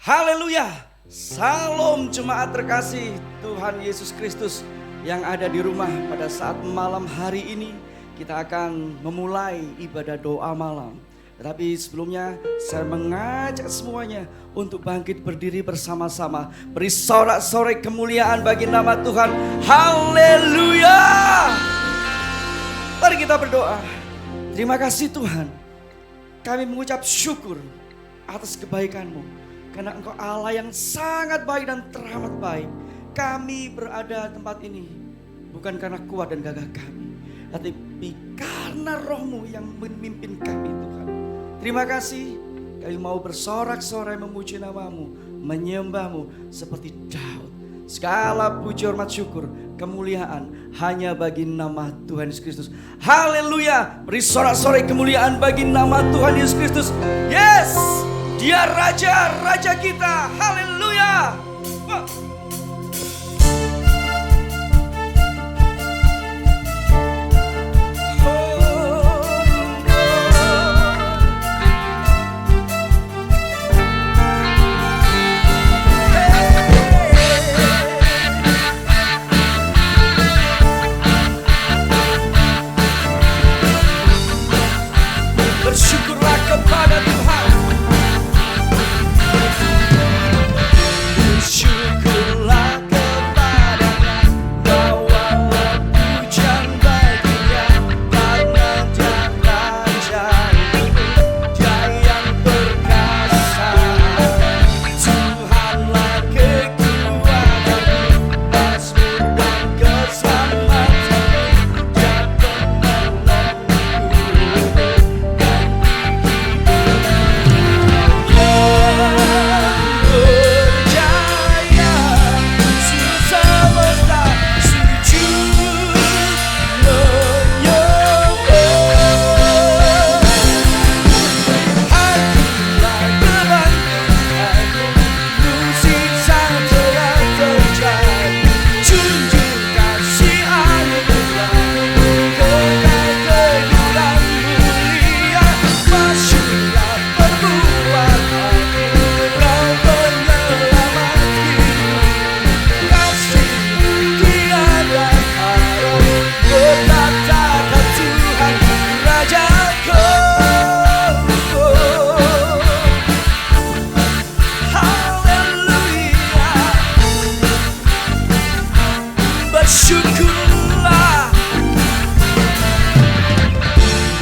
Haleluya. Salam jemaat terkasih Tuhan Yesus Kristus yang ada di rumah pada saat malam hari ini. Kita akan memulai ibadah doa malam. Tetapi sebelumnya saya mengajak semuanya untuk bangkit berdiri bersama-sama. Beri sorak-sorai kemuliaan bagi nama Tuhan. Haleluya. Mari kita berdoa. Terima kasih Tuhan. Kami mengucap syukur atas kebaikan-Mu. Karena Engkau Allah yang sangat baik dan teramat baik. Kami berada di tempat ini bukan karena kuat dan gagah kami, tapi karena Roh-Mu yang memimpin kami Tuhan. Terima kasih, kami mau bersorak-sorai memuji nama-Mu, menyembah-Mu seperti Daud. Segala puji hormat syukur kemuliaan hanya bagi nama Tuhan Yesus Kristus. Haleluya. Beri sorak-sorai kemuliaan bagi nama Tuhan Yesus Kristus. Yes, Dia Raja kita. Haleluya. Bersyukurlah kepada Tuhan. Bersyukurlah kepada-Nya, bawalah pujian baginya, karena Dia Raja, Dia yang perkasa. Tuhanlah kekuatanku, mazmur dan keselamatanku, Dia penolongku.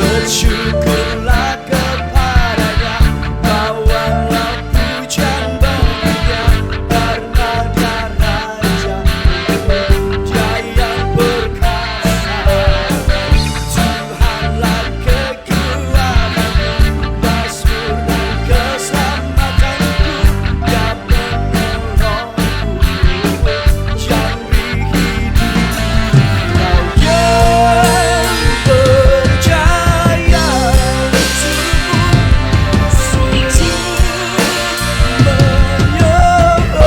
Bersyukurlah kepada-Nya, bawalah pujian baginya, karena Dia Raja, Dia yang perkasa. Tuhanlah kekuatanku, mazmur dan keselamatanku, Dia penolongku, yang hidup. Kau yang percaya, sujud menyembah.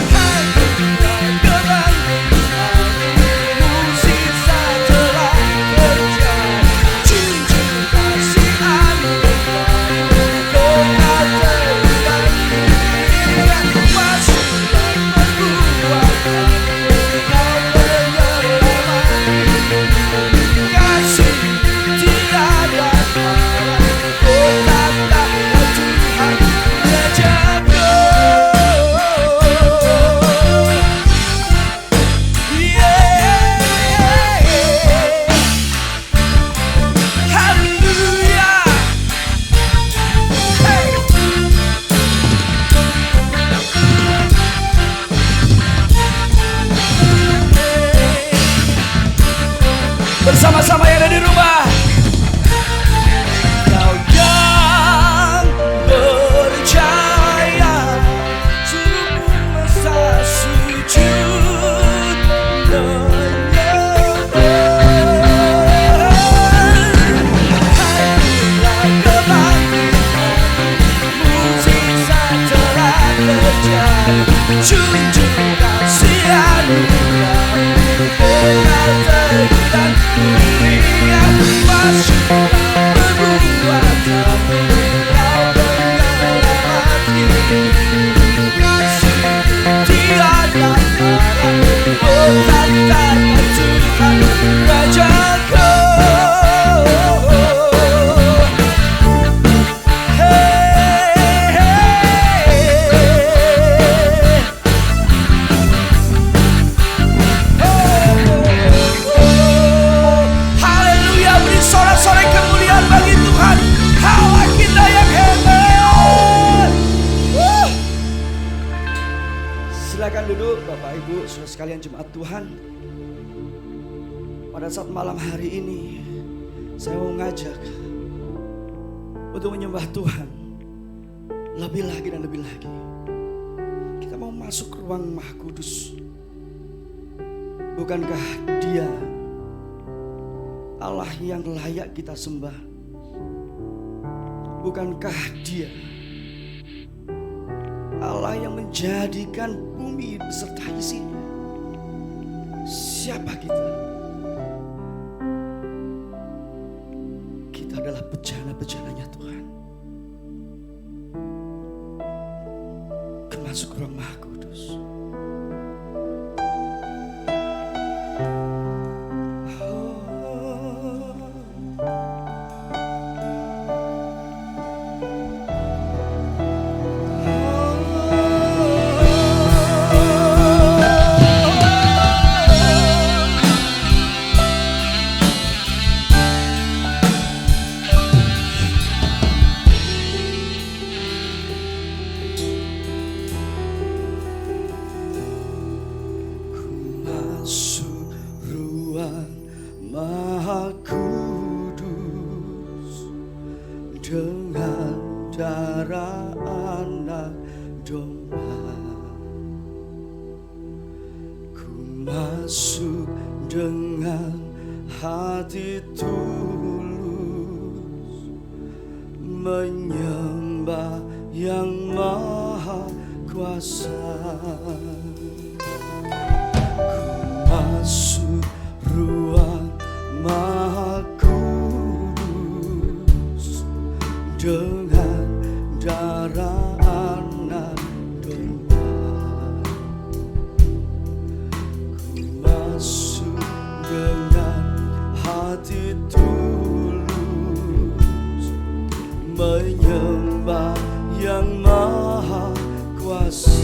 Hadirlah kebangkitanmu, mukjizat telah terjadi. Junjung kasih anugerah-Mu, kekal teguran dunia. Masuklah perbuatan-Mu, Kau penyelamat. Kasih tiada tara, oh katakan Tuhan Rajaku. Haleluya. Bersama-sama yang ada di rumah. Kau yang percaya, tubuh masa sujud menyembah. Hadirlah kebangkitanmu, mukjizat telah terjadi. Junjung kasih anugerah-Mu, kekal teguran dunia. Masuklah perbuatan-Mu, Kau duduk Bapak Ibu, saudara sekalian jemaat Tuhan. Pada saat malam hari ini saya mau mengajak untuk menyembah Tuhan lebih lagi dan lebih lagi. Kita mau masuk ke ruang Maha Kudus. Bukankah Dia Allah yang layak kita sembah? Bukankah Dia Allah yang menjadikan bumi beserta isinya? Siapa kita? Kita adalah bejana-bejananya Tuhan. Masuk ruang Maha Kudus. Maha Kudus dengan darah anak domba, ku masuk dengan hati tulus menyembah yang maha kuasa. Ku masuk ruang Maha Kudus dengan darah anak domba, ku masuk dengan hati tulus menyembah yang maha kuasa.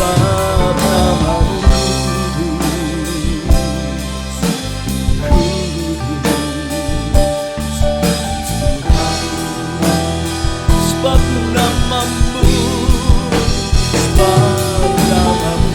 sebab namamu sebab namamu, sebab namamu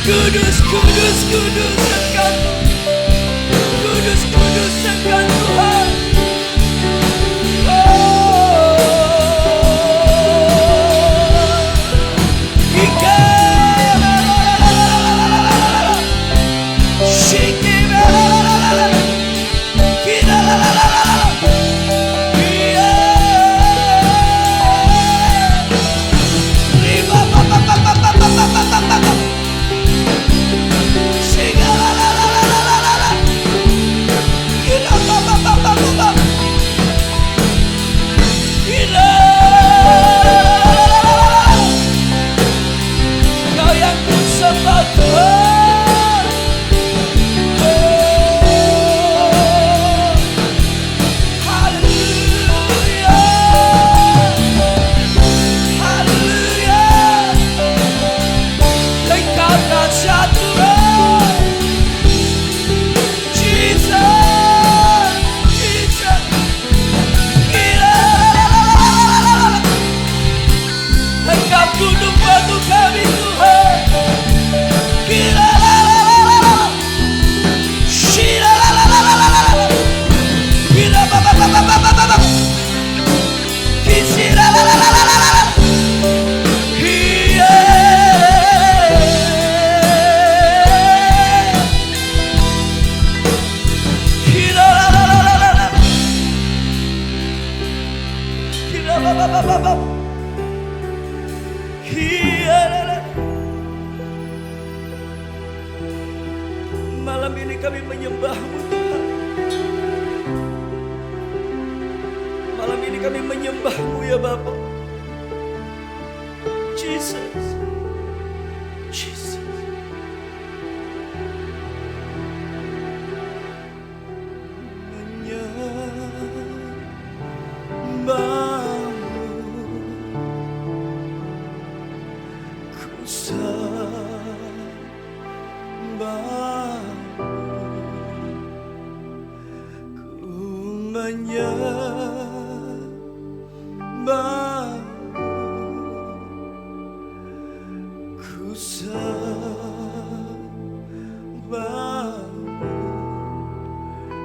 Kudus, kudus, kudus akan Kudus, kudus akan Tuhan. Malam ini kami menyembah-Mu Tuhan. Malam ini kami menyembah-Mu ya Bapa. Jesus, Jesus.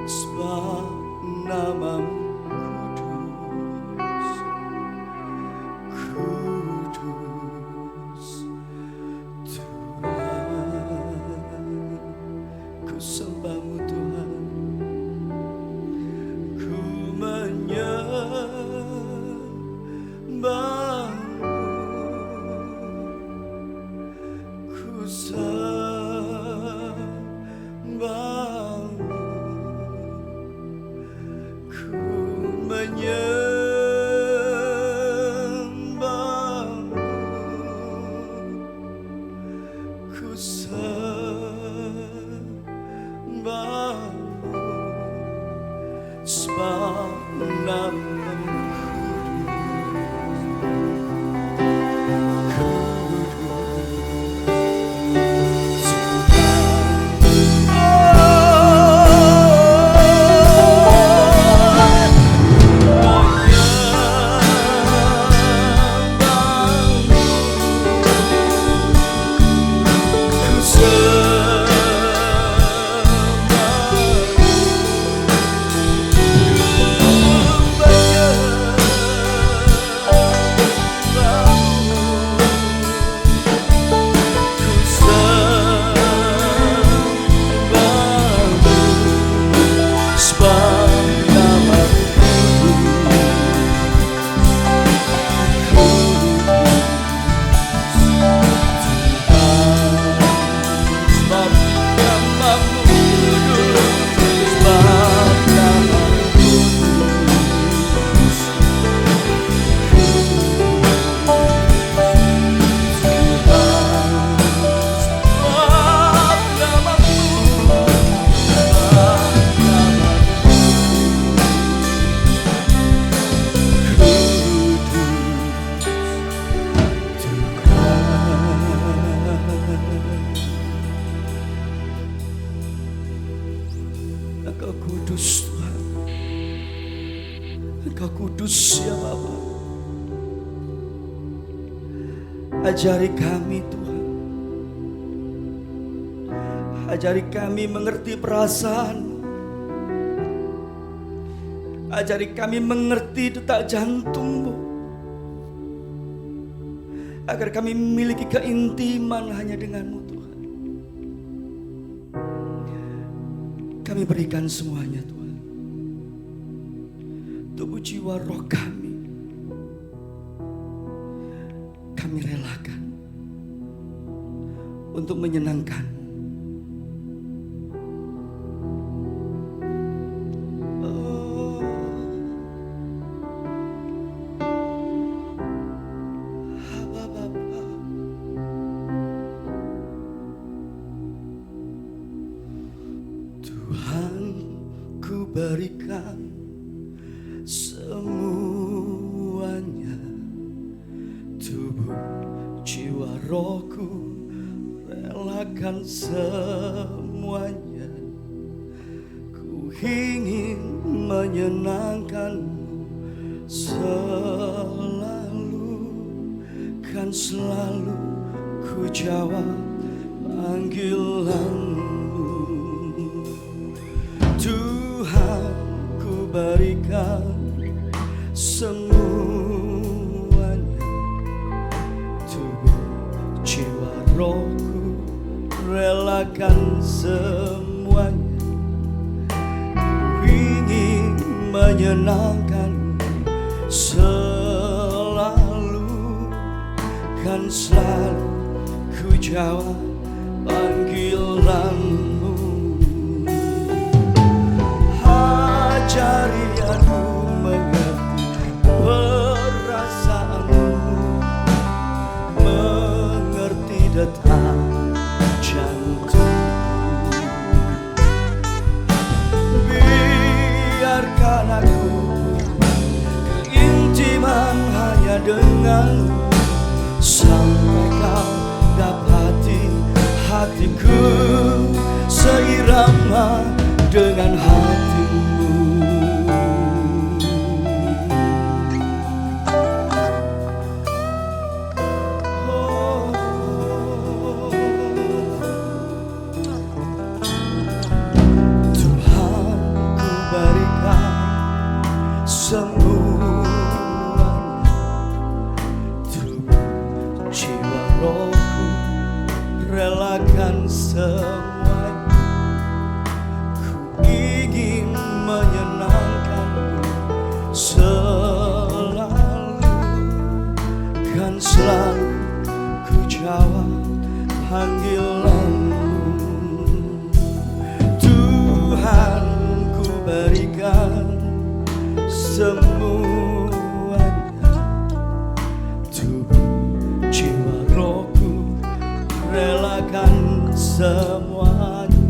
Sebab namamu kudus, kudus Tuhan. Ku sembah-Mu Tuhan, ku menyembah-Mu, ku sembah-Mu. Cool. Engkau kudus ya Bapa. Ajari kami Tuhan, ajari kami mengerti perasaan, ajari kami mengerti detak jantung-Mu, agar kami memiliki keintiman hanya dengan-Mu Tuhan. Kami berikan semuanya Tuhan, tubuh jiwa roh kami relakan untuk menyenangkan. Tuhan, ku berikan semuanya, tubuh, jiwa, rohku, relakan semuanya. Ku ingin menyenangkan-Mu selalu, kan selalu ku jawab panggilan-Mu. Tuhan, ku berikan semuanya, tubuh, jiwa, rohku, relakan semuanya. Ku ingin menyenangkan selalu, kan selalu ku jawab panggilan-Mu. Ajari aku mengerti perasaan-Mu, mengerti detak jantung. Biarkan aku keintiman hanya dengan-Mu, sampai Kau dapati hatiku seirama dengan hati-Mu. Tuhan, ku berikan semuanya, tubuh, jiwa, rohku, relakan semuanya. Ku ingin menyenangkan-Mu selalu, kan selalu ku jawab panggilan-Mu. Tuhan, ku berikan semuanya, tubuh, jiwa, rohku, relakan semuanya.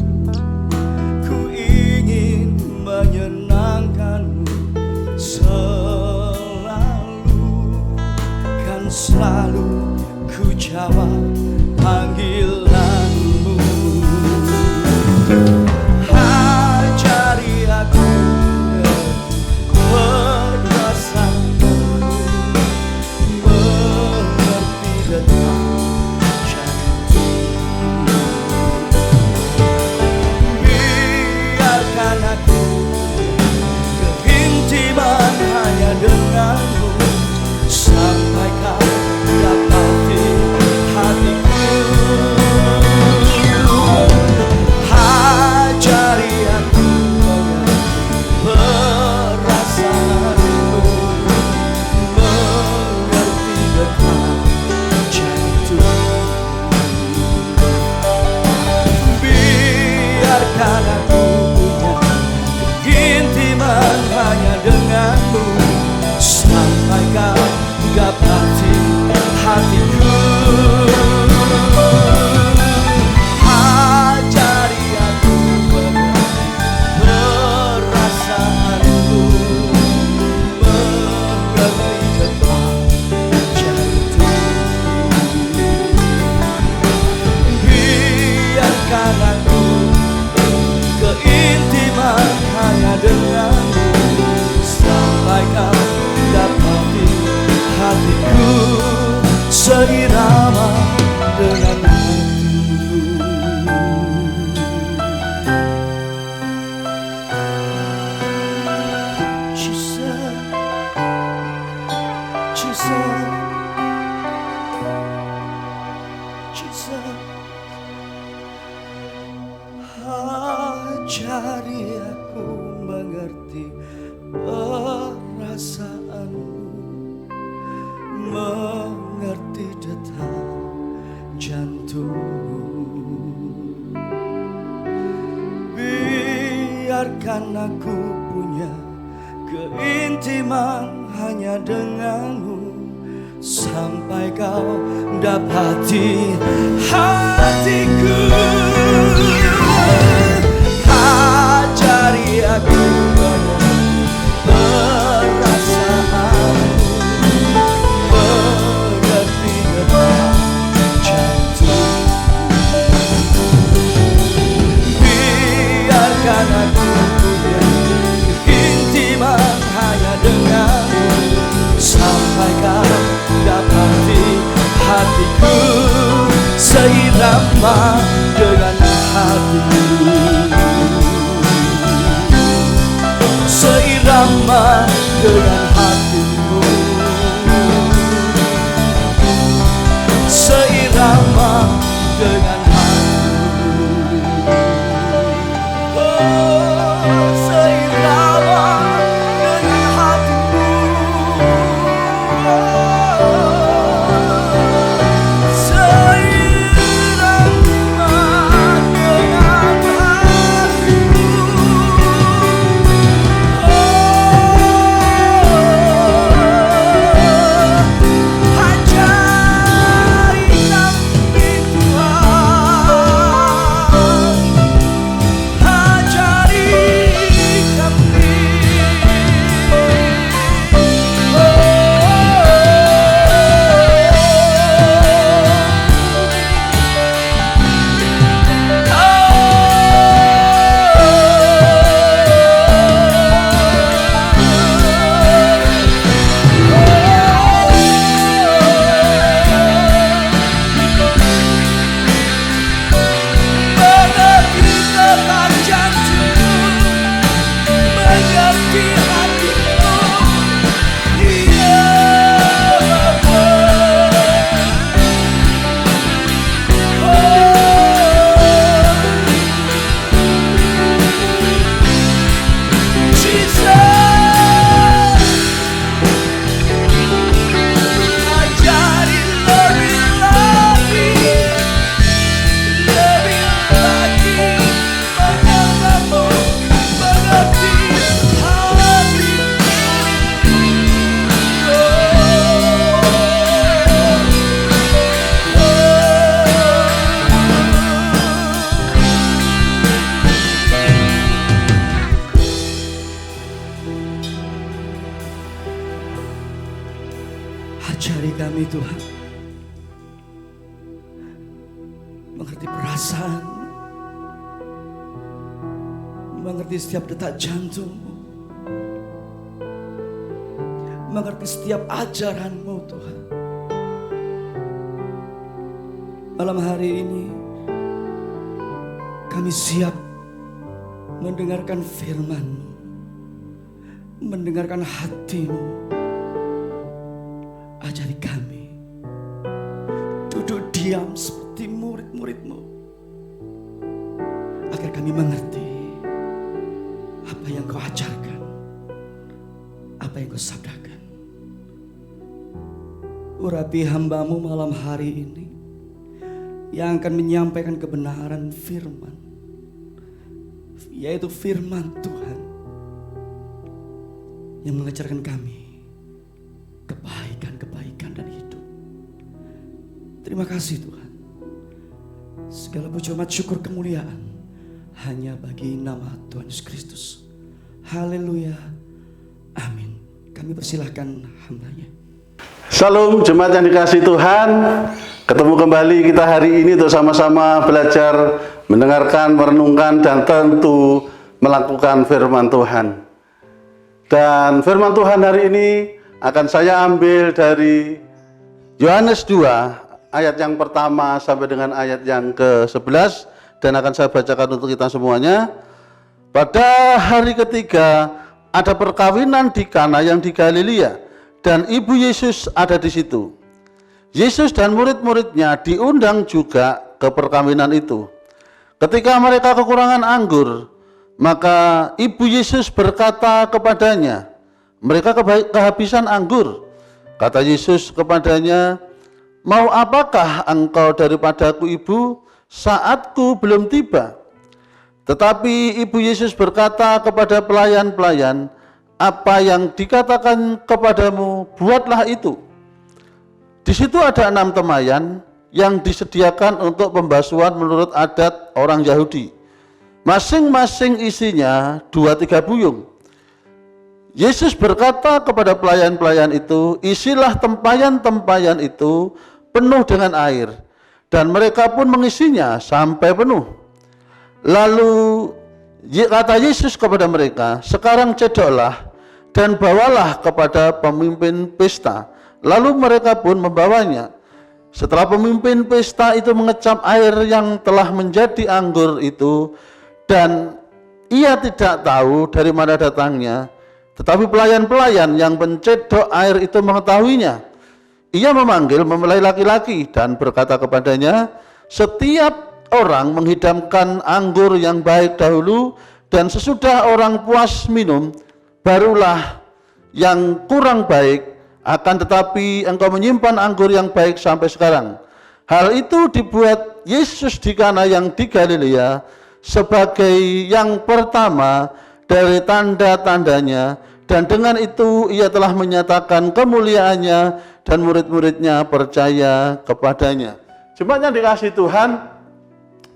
Ku ingin menyenangkan-Mu selalu, kan selalu ku jawab panggilan-Mu. Ajari aku perasaan-Mu, mengerti detak jantung. Biarkan aku keintiman hanya dengan-Mu, sampai Kau dapati hatiku biarkan aku punya keintiman hanya denganmu, sampai kau dapati hatiku. Ajari aku perasaan, mengerti detak jantung. Biarkan aku punya keintiman hanya denganmu, sampai kau dapati hatiku seirama dengan hatimu, seirama dengan hatimu, seirama dengan hatimu. Oh, seirama dengan hatimu. Ajari kami Tuhan mengerti perasaan, mengerti setiap detak jantung-Mu, mengerti setiap ajaran-Mu Tuhan. Malam hari ini kami siap mendengarkan firman-Mu, mendengarkan hati-Mu. Ajari kami duduk diam seperti murid-murid-Mu, agar kami mengerti apa yang Kau ajarkan, apa yang Kau sabdakan. Urapi hamba-Mu malam hari ini yang akan menyampaikan kebenaran firman, yaitu firman Tuhan yang mengajarkan kami kebaikan-kebaikan dan hidup. Terima kasih Tuhan. Segala puji hormat syukur kemuliaan hanya bagi nama Tuhan Yesus Kristus. Haleluya. Amin. Kami persilahkan hamba-Nya. Salam jemaat yang dikasihi Tuhan. Ketemu kembali kita hari ini untuk sama-sama belajar, mendengarkan, merenungkan, dan tentu melakukan firman Tuhan. Dan firman Tuhan hari ini akan saya ambil dari Yohanes 2 ayat yang pertama sampai dengan ayat yang ke-11, dan akan saya bacakan untuk kita semuanya. Pada hari ketiga ada perkawinan di Kana yang di Galilea, dan ibu Yesus ada di situ. Yesus dan murid-muridnya diundang juga ke perkawinan itu. Ketika mereka kekurangan anggur, maka ibu Yesus berkata kepadanya, "Mereka kehabisan anggur." Kata Yesus kepadanya, "Mau apakah engkau daripadaku, ibu? Saatku belum tiba." Tetapi Ibu Yesus berkata kepada pelayan-pelayan, apa yang dikatakan kepadamu, buatlah itu. Di situ ada 6 temayan yang disediakan untuk pembasuhan menurut adat orang Yahudi. Masing-masing isinya 2-3 buyung. Yesus berkata kepada pelayan-pelayan itu, isilah tempayan-tempayan itu penuh dengan air. Dan mereka pun mengisinya sampai penuh. Lalu kata Yesus kepada mereka, sekarang cedoklah dan bawalah kepada pemimpin pesta. Lalu mereka pun membawanya. Setelah pemimpin pesta itu mengecap air yang telah menjadi anggur itu, dan ia tidak tahu dari mana datangnya, tetapi pelayan-pelayan yang mencedok air itu mengetahuinya. Ia memanggil mempelai laki-laki dan berkata kepadanya, setiap orang menghidangkan anggur yang baik dahulu, dan sesudah orang puas minum, barulah yang kurang baik. Akan tetapi engkau menyimpan anggur yang baik sampai sekarang. Hal itu dibuat Yesus di Kana yang di Galilea sebagai yang pertama dari tanda-tandanya, dan dengan itu ia telah menyatakan kemuliaannya dan murid-muridnya percaya kepadanya. Jemaat yang dikasihi Tuhan,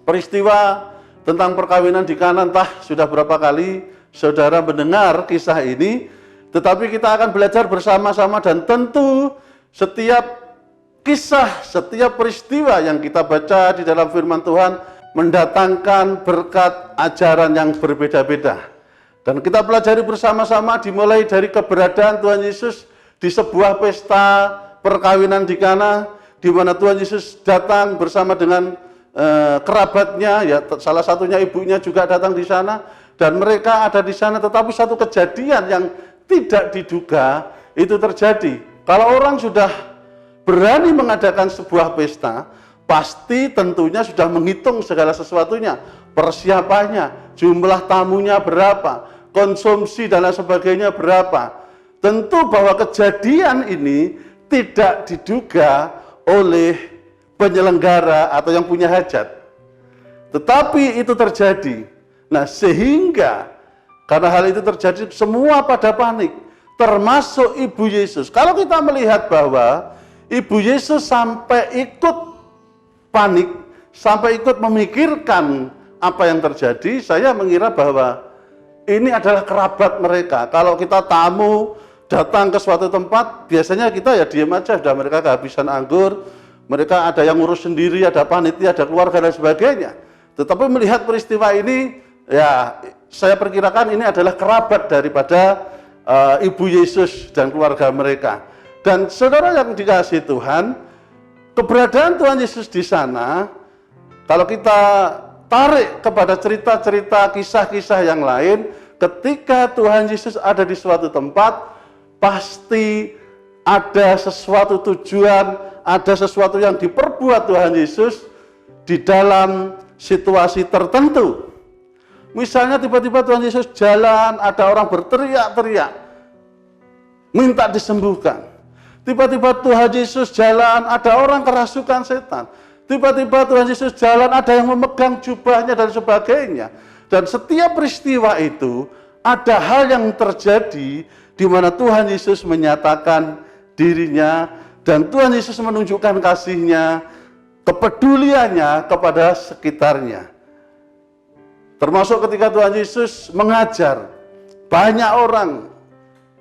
peristiwa tentang perkawinan di Kana, entah sudah berapa kali saudara mendengar kisah ini, tetapi kita akan belajar bersama-sama, dan tentu setiap kisah, setiap peristiwa yang kita baca di dalam firman Tuhan mendatangkan berkat ajaran yang berbeda-beda. Dan kita pelajari bersama-sama dimulai dari keberadaan Tuhan Yesus di sebuah pesta perkawinan di Kana, di mana Tuhan Yesus datang bersama dengan kerabatnya, ya salah satunya ibunya juga datang di sana, dan mereka ada di sana. Tetapi satu kejadian yang tidak diduga itu terjadi. Kalau orang sudah berani mengadakan sebuah pesta, pasti tentunya sudah menghitung segala sesuatunya, persiapannya, jumlah tamunya berapa, konsumsi dan lain sebagainya berapa. Tentu bahwa kejadian ini tidak diduga oleh penyelenggara atau yang punya hajat, tetapi itu terjadi. Nah, sehingga karena hal itu terjadi, semua pada panik, termasuk Ibu Yesus. Kalau kita melihat bahwa Ibu Yesus sampai ikut panik, sampai ikut memikirkan apa yang terjadi, saya mengira bahwa ini adalah kerabat mereka. Kalau kita tamu datang ke suatu tempat, biasanya kita ya diam aja, sudah mereka kehabisan anggur, mereka ada yang ngurus sendiri, ada panitia, ada keluarga dan sebagainya. Tetapi melihat peristiwa ini, ya saya perkirakan ini adalah kerabat daripada Ibu Yesus dan keluarga mereka. Dan saudara yang dikasihi Tuhan, keberadaan Tuhan Yesus di sana, kalau kita tarik kepada cerita-cerita, kisah-kisah yang lain, ketika Tuhan Yesus ada di suatu tempat, pasti ada sesuatu tujuan, ada sesuatu yang diperbuat Tuhan Yesus di dalam situasi tertentu. Misalnya tiba-tiba Tuhan Yesus jalan, ada orang berteriak-teriak, minta disembuhkan. Tiba-tiba Tuhan Yesus jalan, ada orang kerasukan setan. Tiba-tiba Tuhan Yesus jalan, ada yang memegang jubahnya dan sebagainya. Dan setiap peristiwa itu, ada hal yang terjadi di mana Tuhan Yesus menyatakan dirinya, dan Tuhan Yesus menunjukkan kasih-Nya, kepeduliannya kepada sekitarnya. Termasuk ketika Tuhan Yesus mengajar, banyak orang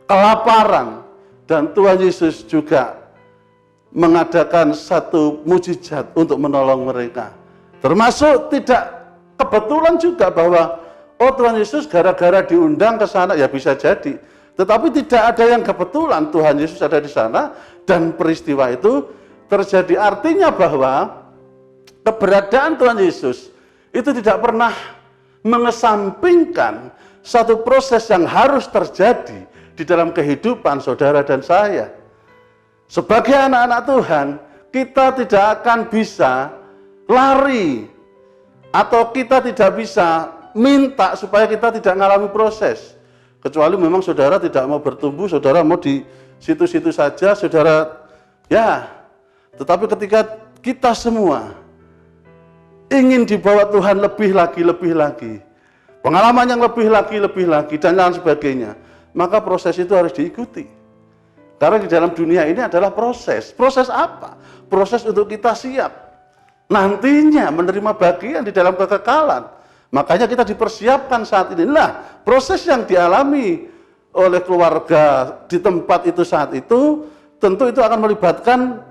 kelaparan, dan Tuhan Yesus juga mengadakan satu mujizat untuk menolong mereka. Termasuk tidak kebetulan juga bahwa Tuhan Yesus gara-gara diundang ke sana, ya bisa jadi. Tetapi tidak ada yang kebetulan Tuhan Yesus ada di sana dan peristiwa itu terjadi. Artinya bahwa keberadaan Tuhan Yesus itu tidak pernah mengesampingkan satu proses yang harus terjadi di dalam kehidupan saudara dan saya. Sebagai anak-anak Tuhan, kita tidak akan bisa lari atau kita tidak bisa minta supaya kita tidak mengalami proses. Kecuali memang saudara tidak mau bertumbuh, saudara mau di situ-situ saja, saudara ya. Tetapi ketika kita semua ingin dibawa Tuhan lebih lagi, pengalaman yang lebih lagi, dan lain sebagainya, maka proses itu harus diikuti. Karena di dalam dunia ini adalah proses. Proses apa? Proses untuk kita siap nantinya menerima bagian di dalam kekekalan. Makanya kita dipersiapkan saat ini. Nah, proses yang dialami oleh keluarga di tempat itu saat itu, tentu itu akan melibatkan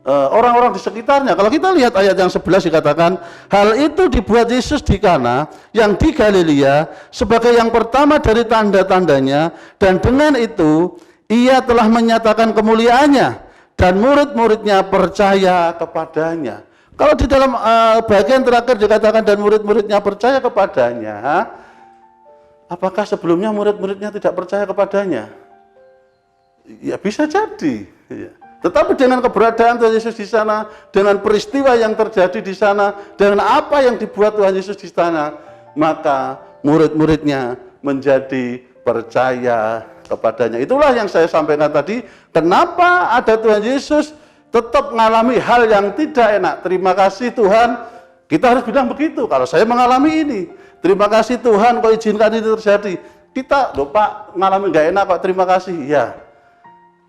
orang-orang di sekitarnya. Kalau kita lihat ayat yang 11 dikatakan, hal itu dibuat Yesus di Kana yang di Galilea sebagai yang pertama dari tanda-tandanya, dan dengan itu ia telah menyatakan kemuliaannya dan murid-muridnya percaya kepadanya. Kalau di dalam bagian terakhir dikatakan dan murid-muridnya percaya kepadanya, apakah sebelumnya murid-muridnya tidak percaya kepadanya? Ya bisa jadi. Ya. Tetapi dengan keberadaan Tuhan Yesus di sana, dengan peristiwa yang terjadi di sana, dengan apa yang dibuat Tuhan Yesus di sana, maka murid-muridnya menjadi percaya kepadanya. Itulah yang saya sampaikan tadi, kenapa ada Tuhan Yesus tetap mengalami hal yang tidak enak. Terima kasih Tuhan, kita harus bilang begitu. Kalau saya mengalami ini, terima kasih Tuhan kau izinkan ini terjadi. Kita, loh Pak, mengalami nggak enak kok, terima kasih. Ya,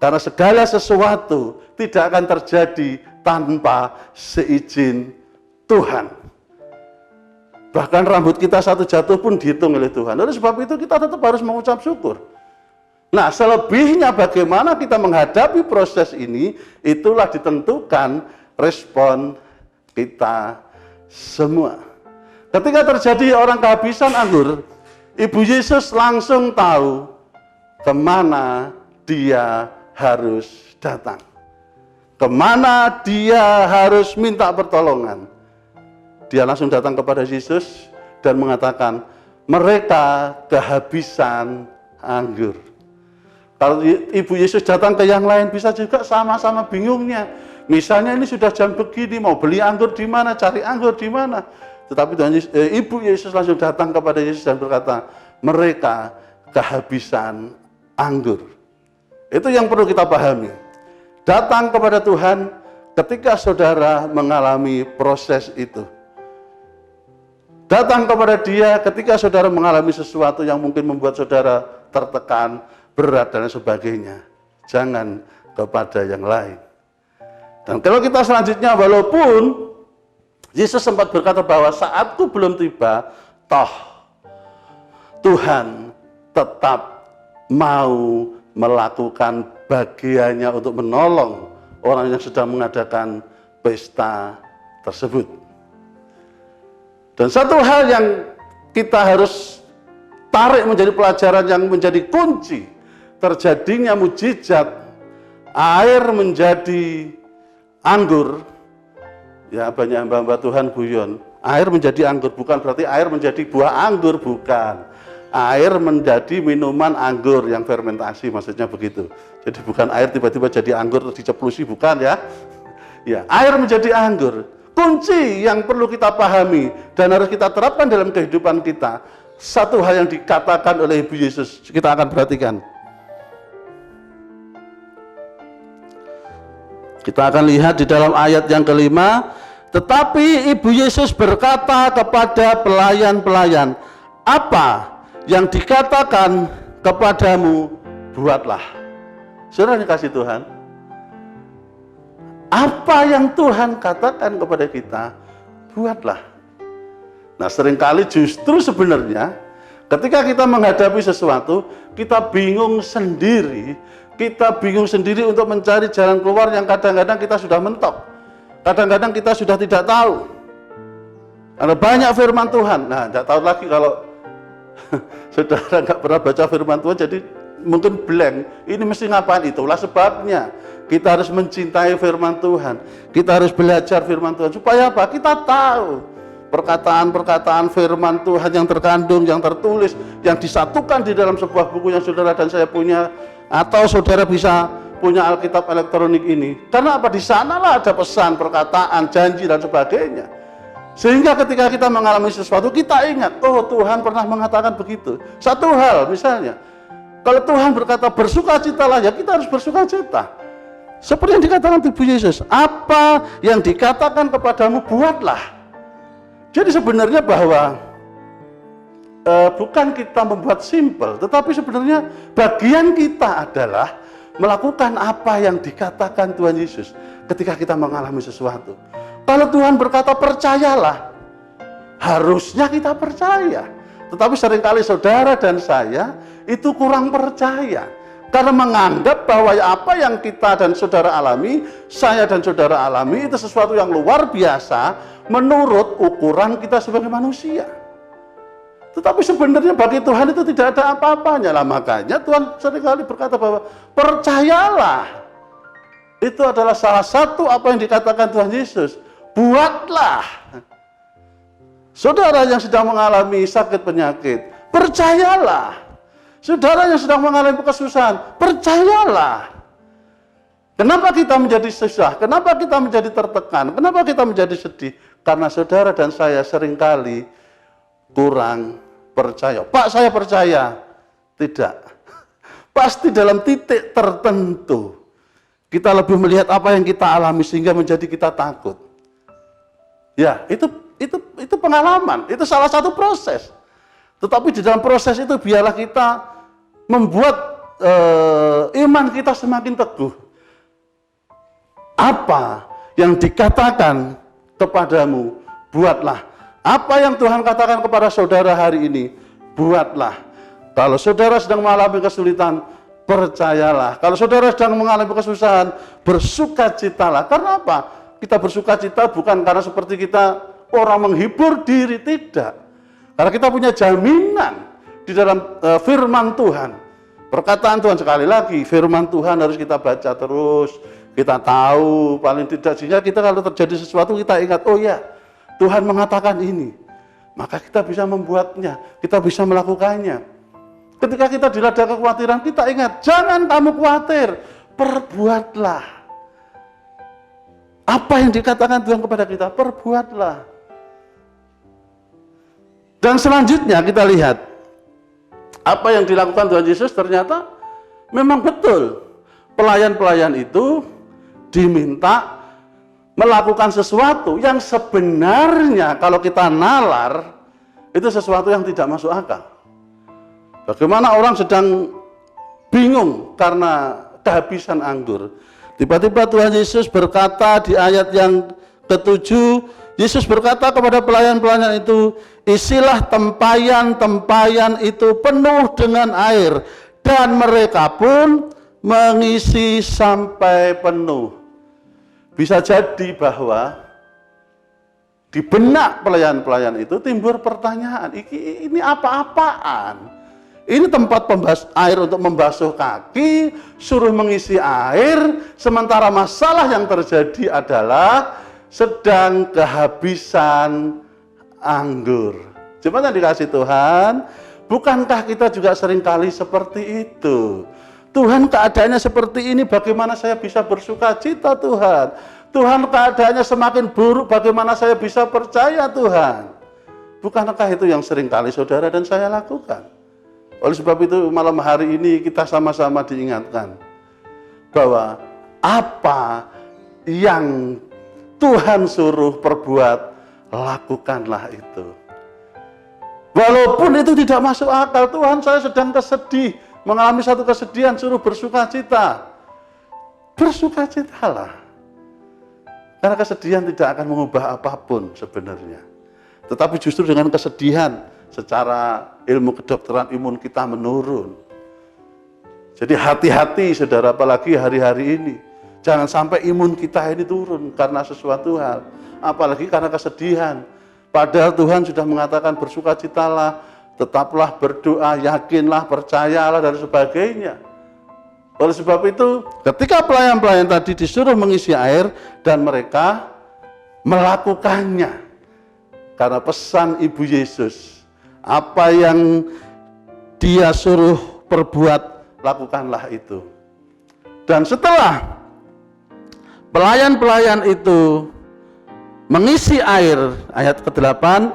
karena segala sesuatu tidak akan terjadi tanpa seizin Tuhan. Bahkan rambut kita satu jatuh pun dihitung oleh Tuhan. Oleh sebab itu kita tetap harus mengucap syukur. Nah, selebihnya bagaimana kita menghadapi proses ini, itulah ditentukan respon kita semua. Ketika terjadi orang kehabisan anggur, Ibu Yesus langsung tahu kemana dia harus datang. Kemana dia harus minta pertolongan. Dia langsung datang kepada Yesus dan mengatakan, mereka kehabisan anggur. Kalau Ibu Yesus datang ke yang lain bisa juga sama-sama bingungnya. Misalnya ini sudah jam begini, mau beli anggur di mana, cari anggur di mana. Tetapi Ibu Yesus langsung datang kepada Yesus dan berkata, mereka kehabisan anggur. Itu yang perlu kita pahami. Datang kepada Tuhan ketika saudara mengalami proses itu. Datang kepada Dia ketika saudara mengalami sesuatu yang mungkin membuat saudara tertekan, berat dan sebagainya. Jangan kepada yang lain. Dan kalau kita selanjutnya, walaupun Yesus sempat berkata bahwa saatku belum tiba, toh Tuhan tetap mau melakukan bagiannya untuk menolong orang yang sedang mengadakan pesta tersebut. Dan satu hal yang kita harus tarik menjadi pelajaran yang menjadi kunci terjadinya mujizat air menjadi anggur, ya banyak hamba-hamba Tuhan guyon, air menjadi anggur bukan berarti air menjadi buah anggur, bukan. Air menjadi minuman anggur yang fermentasi, maksudnya begitu. Jadi bukan air tiba-tiba jadi anggur terus diceplusi, bukan ya. Ya, air menjadi anggur. Kunci yang perlu kita pahami dan harus kita terapkan dalam kehidupan kita. Satu hal yang dikatakan oleh Ibu Yesus, kita akan perhatikan. Kita akan lihat di dalam ayat yang kelima, tetapi Ibu Yesus berkata kepada pelayan-pelayan, apa yang dikatakan kepadamu, buatlah. Saudara dikasih Tuhan, apa yang Tuhan katakan kepada kita, buatlah. Nah, seringkali justru sebenarnya ketika kita menghadapi sesuatu, kita bingung sendiri. Kita bingung sendiri untuk mencari jalan keluar yang kadang-kadang kita sudah mentok. Kadang-kadang kita sudah tidak tahu. Ada banyak firman Tuhan. Nah, tidak tahu lagi kalau saudara nggak pernah baca firman Tuhan, jadi mungkin blank. Ini mesti ngapain? Itulah sebabnya kita harus mencintai firman Tuhan. Kita harus belajar firman Tuhan. Supaya apa? Kita tahu perkataan-perkataan firman Tuhan yang terkandung, yang tertulis, yang disatukan di dalam sebuah buku yang saudara dan saya punya, atau saudara bisa punya Alkitab elektronik ini. Karena apa? Di sanalah ada pesan, perkataan, janji dan sebagainya. Sehingga ketika kita mengalami sesuatu, kita ingat, oh Tuhan pernah mengatakan begitu. Satu hal misalnya, kalau Tuhan berkata bersukacitalah, ya kita harus bersukacita. Seperti yang dikatakan Ibu Yesus, apa yang dikatakan kepadamu buatlah. Jadi sebenarnya bahwa bukan kita membuat simpel, tetapi sebenarnya bagian kita adalah melakukan apa yang dikatakan Tuhan Yesus ketika kita mengalami sesuatu. Kalau Tuhan berkata percayalah, harusnya kita percaya. Tetapi seringkali saudara dan saya itu kurang percaya. Karena menganggap bahwa apa yang kita dan saudara alami, saya dan saudara alami itu sesuatu yang luar biasa menurut ukuran kita sebagai manusia. Tetapi sebenarnya bagi Tuhan itu tidak ada apa-apanya lah. Makanya Tuhan seringkali berkata bahwa percayalah. Itu adalah salah satu apa yang dikatakan Tuhan Yesus. Buatlah. Saudara yang sedang mengalami sakit penyakit, percayalah. Saudara yang sedang mengalami kesusahan, percayalah. Kenapa kita menjadi susah? Kenapa kita menjadi tertekan? Kenapa kita menjadi sedih? Karena saudara dan saya seringkali kurang percaya. Pak, saya percaya. Tidak. Pasti dalam titik tertentu kita lebih melihat apa yang kita alami sehingga menjadi kita takut. Ya, itu pengalaman, itu salah satu proses. Tetapi di dalam proses itu biarlah kita membuat iman kita semakin teguh. Apa yang dikatakan kepadamu, buatlah. Apa yang Tuhan katakan kepada saudara hari ini, buatlah. Kalau saudara sedang mengalami kesulitan, percayalah. Kalau saudara sedang mengalami kesusahan, bersukacitalah. Karena apa? Kita bersukacita bukan karena seperti kita orang menghibur diri, tidak. Karena kita punya jaminan di dalam firman Tuhan. Perkataan Tuhan, sekali lagi, firman Tuhan harus kita baca terus. Kita tahu, paling tidak sehingga kita kalau terjadi sesuatu kita ingat, oh ya, Tuhan mengatakan ini. Maka kita bisa membuatnya, kita bisa melakukannya. Ketika kita dilanda kekhawatiran, kita ingat, jangan kamu khawatir, perbuatlah. Apa yang dikatakan Tuhan kepada kita, perbuatlah. Dan selanjutnya kita lihat, apa yang dilakukan Tuhan Yesus ternyata memang betul. Pelayan-pelayan itu diminta melakukan sesuatu yang sebenarnya kalau kita nalar, itu sesuatu yang tidak masuk akal. Bagaimana orang sedang bingung karena kehabisan anggur. Tiba-tiba Tuhan Yesus berkata di ayat yang ke-7, Yesus berkata kepada pelayan-pelayan itu, isilah tempayan-tempayan itu penuh dengan air, dan mereka pun mengisi sampai penuh. Bisa jadi bahwa di benak pelayan-pelayan itu timbul pertanyaan, ini apa-apaan? Ini tempat air untuk membasuh kaki, suruh mengisi air, sementara masalah yang terjadi adalah sedang kehabisan anggur. Jemaat yang dikasih Tuhan, bukankah kita juga seringkali seperti itu? Tuhan, keadaannya seperti ini, bagaimana saya bisa bersuka cita Tuhan? Tuhan, keadaannya semakin buruk, bagaimana saya bisa percaya Tuhan? Bukankah itu yang seringkali saudara dan saya lakukan? Oleh sebab itu malam hari ini kita sama-sama diingatkan bahwa apa yang Tuhan suruh perbuat, lakukanlah itu. Walaupun itu tidak masuk akal, Tuhan saya sedang kesedih, mengalami satu kesedihan, suruh bersukacita. Bersukacitalah. Karena kesedihan tidak akan mengubah apapun sebenarnya. Tetapi justru dengan kesedihan, secara ilmu kedokteran imun kita menurun. Jadi hati-hati saudara, apalagi hari-hari ini. Jangan sampai imun kita ini turun karena sesuatu hal. Apalagi karena kesedihan. Padahal Tuhan sudah mengatakan bersukacitalah, tetaplah berdoa, yakinlah, percayalah, dan sebagainya. Oleh sebab itu, ketika pelayan-pelayan tadi disuruh mengisi air dan mereka melakukannya. Karena pesan Ibu Yesus, apa yang dia suruh perbuat, lakukanlah itu. Dan setelah pelayan-pelayan itu mengisi air, ayat ke-8,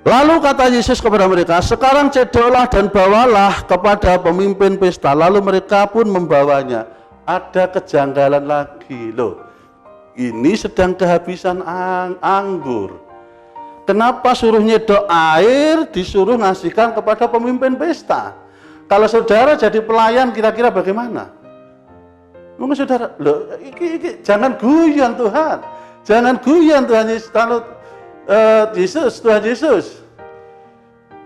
lalu kata Yesus kepada mereka, sekarang cedoklah dan bawalah kepada pemimpin pesta. Lalu mereka pun membawanya. Ada kejanggalan lagi, loh, ini sedang kehabisan anggur. Kenapa suruh nyedok air disuruh ngasihkan kepada pemimpin pesta? Kalau saudara jadi pelayan kira-kira bagaimana? Mungkin saudara, loh, iki, jangan guyon Tuhan. Jangan guyon Tuhan Yesus. Kalau Tuhan Yesus.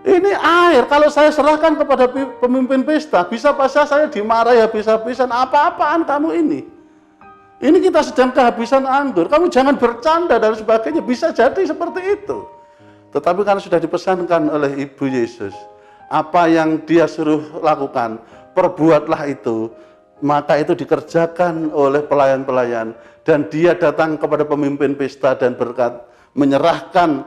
Ini air, kalau saya serahkan kepada pemimpin pesta, bisa saya dimarahi habis-habisan, apa-apaan kamu ini. Ini kita sedang kehabisan anggur, kamu jangan bercanda dan sebagainya, bisa jadi seperti itu. Tetapi karena sudah dipesankan oleh Ibu Yesus, apa yang dia suruh lakukan, perbuatlah itu, maka itu dikerjakan oleh pelayan-pelayan, dan dia datang kepada pemimpin pesta dan berkat, menyerahkan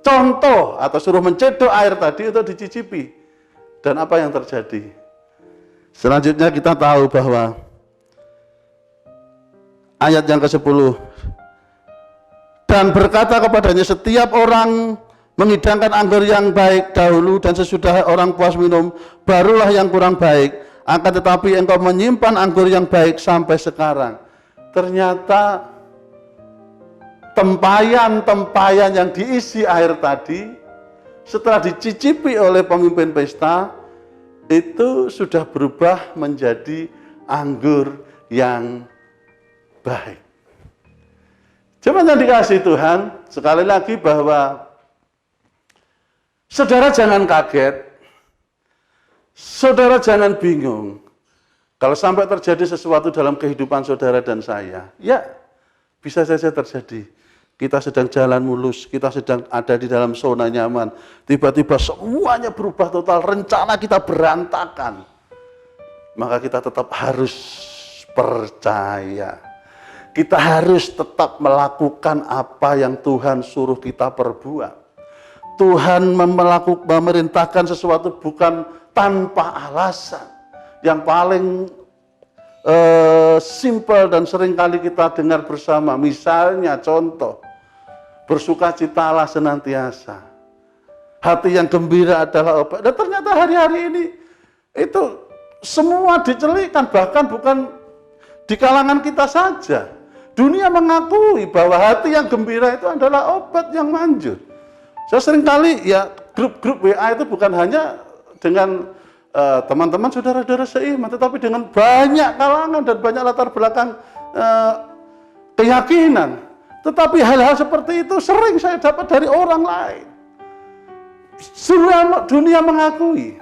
contoh atau suruh mencedok air tadi untuk dicicipi. Dan apa yang terjadi? Selanjutnya kita tahu bahwa ayat yang ke-10, dan berkata kepadanya, setiap orang menghidangkan anggur yang baik dahulu, dan sesudah orang puas minum, barulah yang kurang baik. Akan tetapi engkau menyimpan anggur yang baik sampai sekarang. Ternyata tempayan yang diisi air tadi, setelah dicicipi oleh pemimpin pesta, itu sudah berubah menjadi anggur yang baik. Jemaat yang dikasihi Tuhan, sekali lagi bahwa saudara jangan kaget, saudara jangan bingung, kalau sampai terjadi sesuatu dalam kehidupan saudara dan saya, ya bisa saja terjadi. Kita sedang jalan mulus, kita sedang ada di dalam zona nyaman, tiba-tiba semuanya berubah total, rencana kita berantakan. Maka kita tetap harus percaya. Kita harus tetap melakukan apa yang Tuhan suruh kita perbuat. Tuhan memerintahkan sesuatu bukan tanpa alasan. Yang paling simple dan seringkali kita dengar bersama, misalnya contoh, bersukacitalah senantiasa, hati yang gembira adalah obat. Dan ternyata hari-hari ini itu semua dicelikan, bahkan bukan di kalangan kita saja, dunia mengakui bahwa hati yang gembira itu adalah obat yang manjur. Saya seringkali ya grup-grup WA itu bukan hanya dengan teman-teman saudara-saudara seiman, tetapi dengan banyak kalangan dan banyak latar belakang keyakinan. Tetapi hal-hal seperti itu sering saya dapat dari orang lain. Seluruh dunia mengakui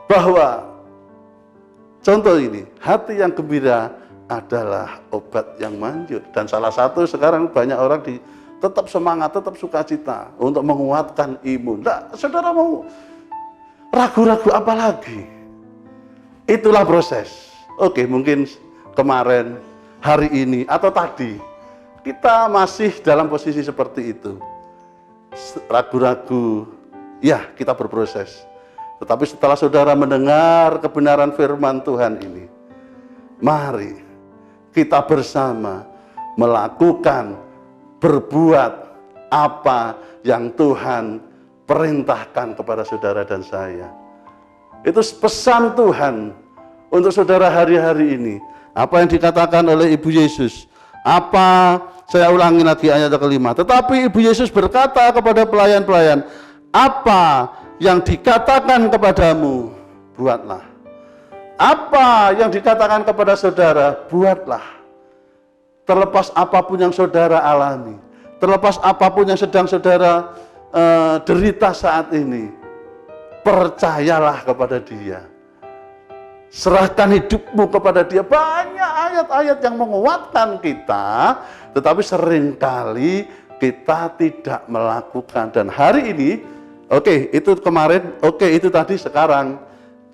bahwa contoh ini, hati yang gembira adalah obat yang manjur. Dan salah satu sekarang banyak orang tetap semangat, tetap sukacita untuk menguatkan imun. Nah, saudara mau ragu-ragu apa lagi? Itulah proses. Oke, mungkin kemarin, hari ini, atau tadi, kita masih dalam posisi seperti itu. Ragu-ragu, ya kita berproses. Tetapi setelah saudara mendengar kebenaran firman Tuhan ini, mari kita bersama melakukan, berbuat apa yang Tuhan perintahkan kepada saudara dan saya. Itu pesan Tuhan untuk saudara hari-hari ini. Apa yang dikatakan oleh Ibu Yesus. Apa, saya ulangi lagi ayat ke-5. Tetapi Ibu Yesus berkata kepada pelayan-pelayan, apa yang dikatakan kepadamu, buatlah. Apa yang dikatakan kepada saudara, buatlah. Terlepas apapun yang saudara alami, terlepas apapun yang sedang saudara derita saat ini, percayalah kepada Dia. Serahkan hidupmu kepada Dia. Banyak ayat-ayat yang menguatkan kita, tetapi seringkali kita tidak melakukan. Dan hari ini, oke, itu kemarin, oke, itu tadi, sekarang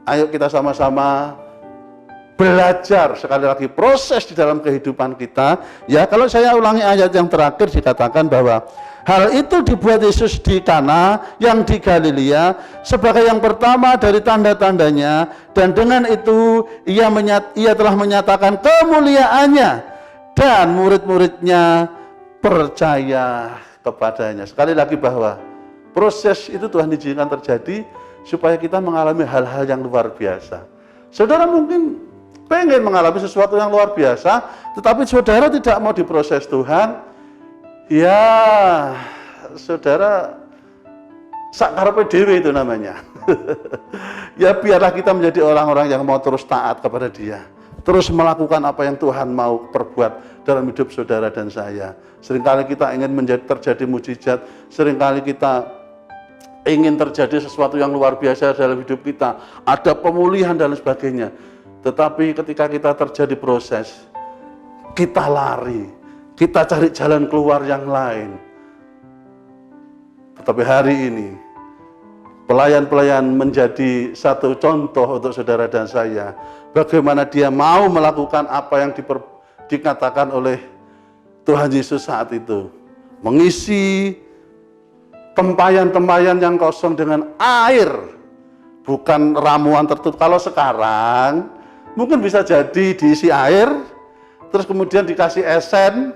ayo kita sama-sama belajar sekali lagi proses di dalam kehidupan kita. Ya, kalau saya ulangi ayat yang terakhir, dikatakan bahwa hal itu dibuat Yesus di Kana yang di Galilea sebagai yang pertama dari tanda-tandanya, dan dengan itu ia telah menyatakan kemuliaannya, dan murid-muridnya percaya kepadanya. Sekali lagi bahwa proses itu Tuhan izinkan terjadi supaya kita mengalami hal-hal yang luar biasa. Saudara mungkin pengen mengalami sesuatu yang luar biasa, tetapi saudara tidak mau diproses Tuhan, Ya, saudara, sakarepe dhewe itu namanya. Ya biarlah kita menjadi orang-orang yang mau terus taat kepada Dia, terus melakukan apa yang Tuhan mau perbuat dalam hidup saudara dan saya. Seringkali kita ingin terjadi mujizat, seringkali kita ingin terjadi sesuatu yang luar biasa dalam hidup kita, ada pemulihan dan sebagainya. Tetapi ketika kita terjadi proses, kita lari, kita cari jalan keluar yang lain. Tetapi hari ini, pelayan-pelayan menjadi satu contoh untuk saudara dan saya. Bagaimana dia mau melakukan apa yang dikatakan oleh Tuhan Yesus saat itu. Mengisi tempayan-tempayan yang kosong dengan air. Bukan ramuan tertutup. Kalau sekarang, mungkin bisa jadi diisi air, terus kemudian dikasih esen,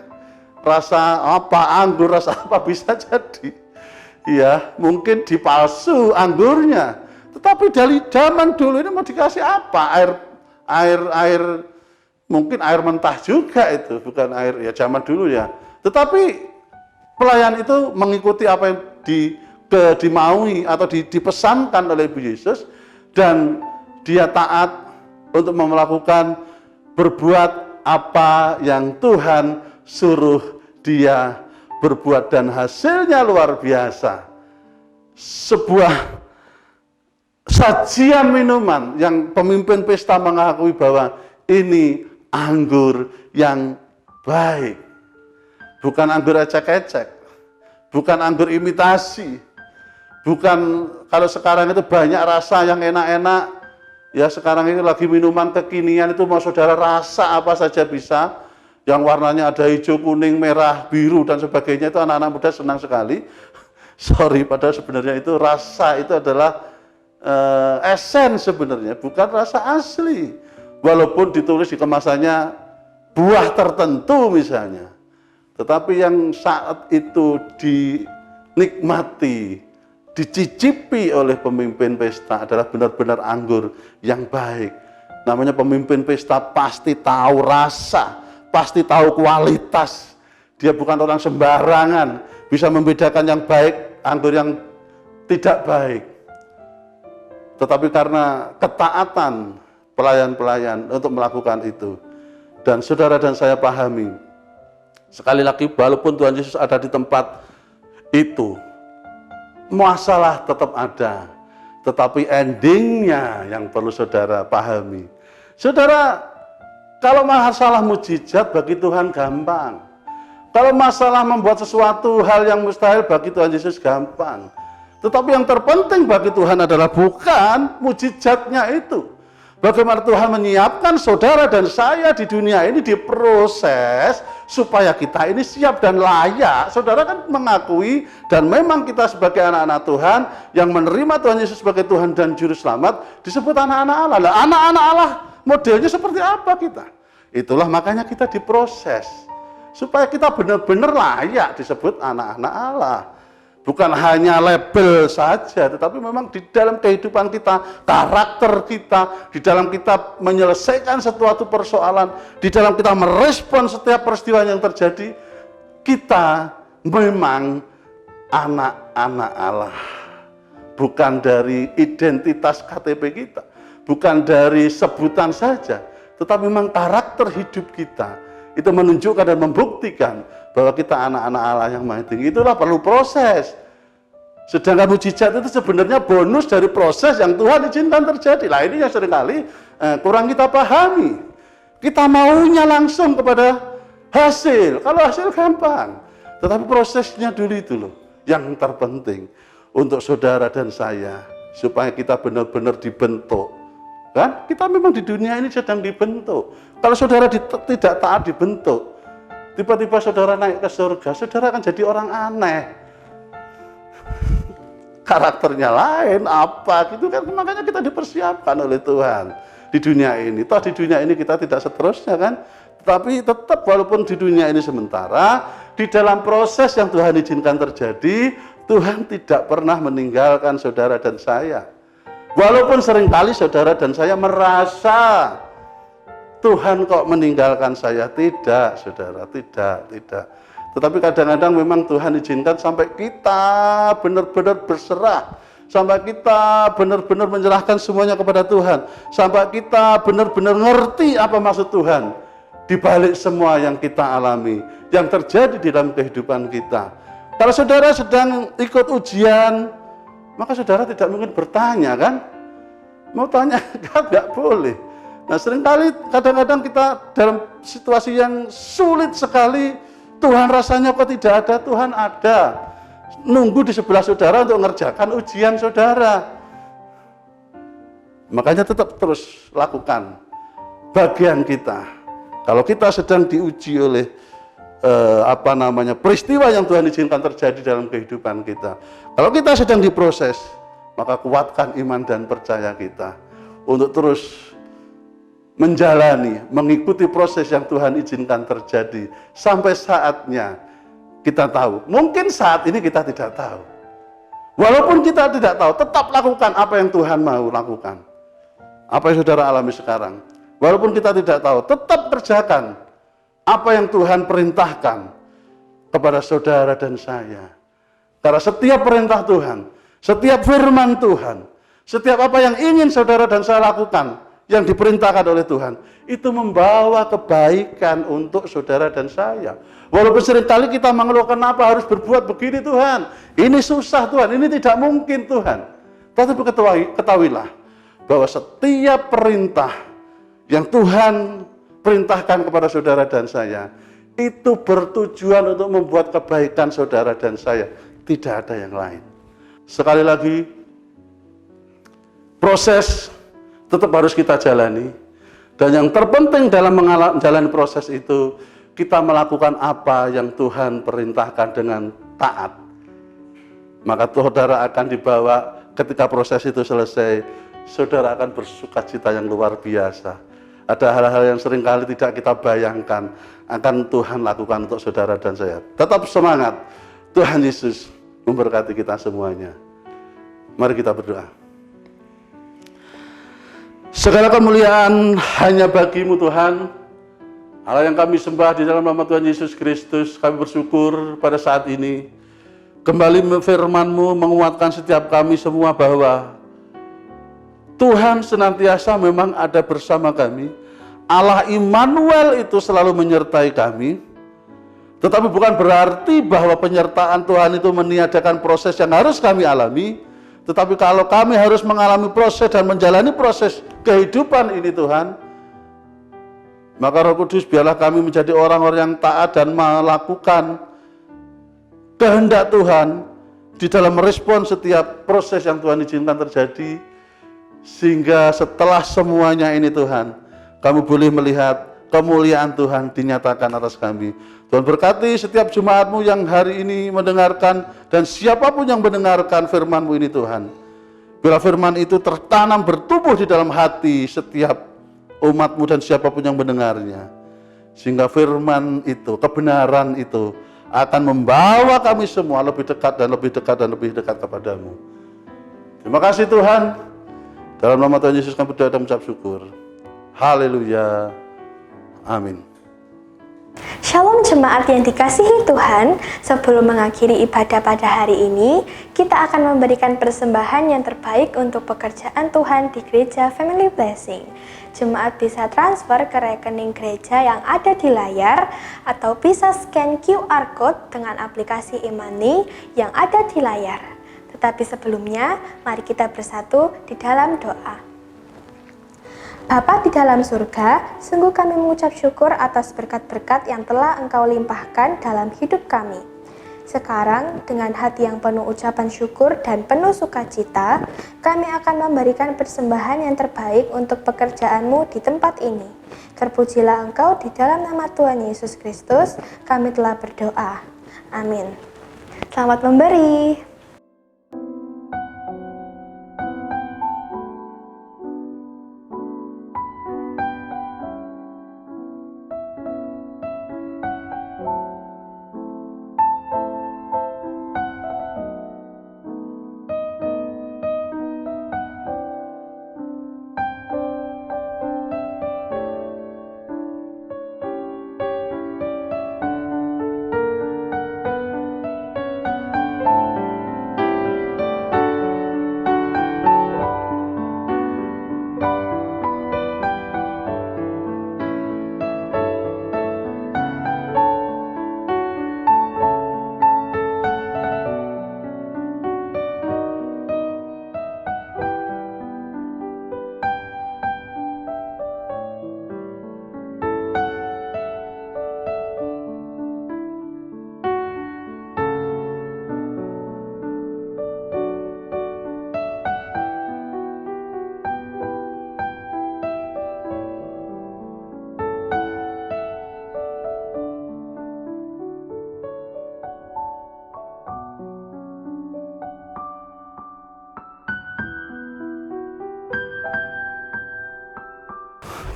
rasa apa, anggur, rasa apa, bisa jadi. Ya, mungkin dipalsu anggurnya. Tetapi dari zaman dulu ini mau dikasih apa? Air, mungkin air mentah juga itu, bukan air ya zaman dulu ya. Tetapi pelayan itu mengikuti apa yang dimaui atau dipesankan oleh Ibu Yesus, dan dia taat untuk melakukan berbuat apa yang Tuhan suruh dia berbuat, dan hasilnya luar biasa. Sebuah sajian minuman yang pemimpin pesta mengakui bahwa ini anggur yang baik. Bukan anggur ecek-ecek, bukan anggur imitasi, bukan kalau sekarang itu banyak rasa yang enak-enak. Ya sekarang ini lagi minuman kekinian itu mau saudara rasa apa saja bisa. Yang warnanya ada hijau, kuning, merah, biru dan sebagainya, itu anak-anak muda senang sekali. Sorry, padahal sebenarnya itu rasa itu adalah esen sebenarnya, bukan rasa asli. Walaupun ditulis di kemasannya buah tertentu misalnya. Tetapi yang saat itu dinikmati, dicicipi oleh pemimpin pesta adalah benar-benar anggur yang baik. Namanya pemimpin pesta pasti tahu rasa, pasti tahu kualitas. Dia bukan orang sembarangan, bisa membedakan yang baik, anggur yang tidak baik. Tetapi karena ketaatan pelayan-pelayan untuk melakukan itu, dan saudara dan saya pahami, sekali lagi walaupun Tuhan Yesus ada di tempat itu, masalah tetap ada, tetapi endingnya yang perlu saudara pahami. Saudara, kalau masalah mujizat bagi Tuhan gampang. Kalau masalah membuat sesuatu hal yang mustahil bagi Tuhan Yesus gampang. Tetapi yang terpenting bagi Tuhan adalah bukan mujizatnya itu. Bagaimana Tuhan menyiapkan saudara dan saya di dunia ini diproses supaya kita ini siap dan layak. Saudara kan mengakui dan memang kita sebagai anak-anak Tuhan yang menerima Tuhan Yesus sebagai Tuhan dan Juru Selamat disebut anak-anak Allah. Nah, anak-anak Allah modelnya seperti apa kita? Itulah makanya kita diproses supaya kita benar-benar layak disebut anak-anak Allah. Bukan hanya label saja, tetapi memang di dalam kehidupan kita, karakter kita, di dalam kita menyelesaikan suatu persoalan, di dalam kita merespon setiap peristiwa yang terjadi, kita memang anak-anak Allah. Bukan dari identitas KTP kita, bukan dari sebutan saja, tetapi memang karakter hidup kita itu menunjukkan dan membuktikan bahwa kita anak-anak Allah yang maha tinggi. Itulah perlu proses. Sedangkan mujizat itu sebenarnya bonus dari proses yang Tuhan izinkan terjadi. Lah ini yang seringkali kurang kita pahami. Kita maunya langsung kepada hasil. Kalau hasil gampang, tetapi prosesnya dulu itu loh yang terpenting untuk saudara dan saya, supaya kita benar-benar dibentuk. Kan? Kita memang di dunia ini sedang dibentuk. Kalau saudara tidak taat dibentuk, tiba-tiba saudara naik ke surga, saudara akan jadi orang aneh. Karakternya lain, apa gitu kan. Makanya kita dipersiapkan oleh Tuhan di dunia ini. Toh di dunia ini kita tidak seterusnya kan. Tapi tetap walaupun di dunia ini sementara, di dalam proses yang Tuhan izinkan terjadi, Tuhan tidak pernah meninggalkan saudara dan saya. Walaupun seringkali saudara dan saya merasa Tuhan kok meninggalkan saya. Tidak, saudara, tidak. Tetapi kadang-kadang memang Tuhan izinkan sampai kita benar-benar berserah, sampai kita benar-benar menyerahkan semuanya kepada Tuhan, sampai kita benar-benar ngerti apa maksud Tuhan di balik semua yang kita alami, yang terjadi di dalam kehidupan kita. Kalau saudara sedang ikut ujian, maka saudara tidak mungkin bertanya kan? Mau tanya kan nggak boleh. Nah seringkali kadang-kadang kita dalam situasi yang sulit sekali, Tuhan rasanya kok tidak ada, Tuhan ada. Nunggu di sebelah saudara untuk mengerjakan ujian saudara. Makanya tetap terus lakukan bagian kita. Kalau kita sedang diuji oleh peristiwa yang Tuhan izinkan terjadi dalam kehidupan kita. Kalau kita sedang diproses, maka kuatkan iman dan percaya kita untuk terus menjalani, mengikuti proses yang Tuhan izinkan terjadi sampai saatnya kita tahu. Mungkin saat ini kita tidak tahu. Walaupun kita tidak tahu, tetap lakukan apa yang Tuhan mau lakukan. Apa yang saudara alami sekarang. Walaupun kita tidak tahu, tetap kerjakan apa yang Tuhan perintahkan kepada saudara dan saya. Karena setiap perintah Tuhan, setiap firman Tuhan, setiap apa yang ingin saudara dan saya lakukan, yang diperintahkan oleh Tuhan, itu membawa kebaikan untuk saudara dan saya. Walaupun seringkali kita mengeluh, kenapa harus berbuat begini Tuhan? Ini susah Tuhan, ini tidak mungkin Tuhan. Tetapi ketahuilah bahwa setiap perintah yang Tuhan perintahkan kepada saudara dan saya, itu bertujuan untuk membuat kebaikan saudara dan saya. Tidak ada yang lain. Sekali lagi, proses tetap harus kita jalani. Dan yang terpenting dalam menjalani proses itu, kita melakukan apa yang Tuhan perintahkan dengan taat. Maka saudara akan dibawa ketika proses itu selesai, saudara akan bersukacita yang luar biasa. Ada hal-hal yang seringkali tidak kita bayangkan akan Tuhan lakukan untuk saudara dan saya. Tetap semangat. Tuhan Yesus memberkati kita semuanya. Mari kita berdoa. Segala kemuliaan hanya bagi-Mu Tuhan. Allah yang kami sembah di dalam nama Tuhan Yesus Kristus, kami bersyukur pada saat ini. Kembali firman-Mu menguatkan setiap kami semua bahwa Tuhan senantiasa memang ada bersama kami. Allah Immanuel itu selalu menyertai kami. Tetapi bukan berarti bahwa penyertaan Tuhan itu meniadakan proses yang harus kami alami. Tetapi kalau kami harus mengalami proses dan menjalani proses kehidupan ini Tuhan, maka Roh Kudus biarlah kami menjadi orang-orang yang taat dan melakukan kehendak Tuhan di dalam merespon setiap proses yang Tuhan izinkan terjadi. Sehingga setelah semuanya ini Tuhan, kami boleh melihat kemuliaan Tuhan dinyatakan atas kami. Tuhan berkati setiap jemaat-Mu yang hari ini mendengarkan, dan siapapun yang mendengarkan firman-Mu ini Tuhan. Bila firman itu tertanam bertumbuh di dalam hati setiap umat-Mu dan siapapun yang mendengarnya. Sehingga firman itu, kebenaran itu akan membawa kami semua lebih dekat dan lebih dekat dan lebih dekat kepadamu. Terima kasih Tuhan. Dalam nama Tuhan Yesus kami berdoa dan mengucap syukur. Haleluya. Amin. Shalom jemaat yang dikasihi Tuhan, sebelum mengakhiri ibadah pada hari ini, kita akan memberikan persembahan yang terbaik untuk pekerjaan Tuhan di Gereja Family Blessing. Jemaat bisa transfer ke rekening gereja yang ada di layar, atau bisa scan QR Code dengan aplikasi e-money yang ada di layar. Tetapi sebelumnya, mari kita bersatu di dalam doa. Bapa di dalam surga, sungguh kami mengucap syukur atas berkat-berkat yang telah Engkau limpahkan dalam hidup kami. Sekarang, dengan hati yang penuh ucapan syukur dan penuh sukacita, kami akan memberikan persembahan yang terbaik untuk pekerjaan-Mu di tempat ini. Terpujilah Engkau di dalam nama Tuhan Yesus Kristus, kami telah berdoa. Amin. Selamat memberi.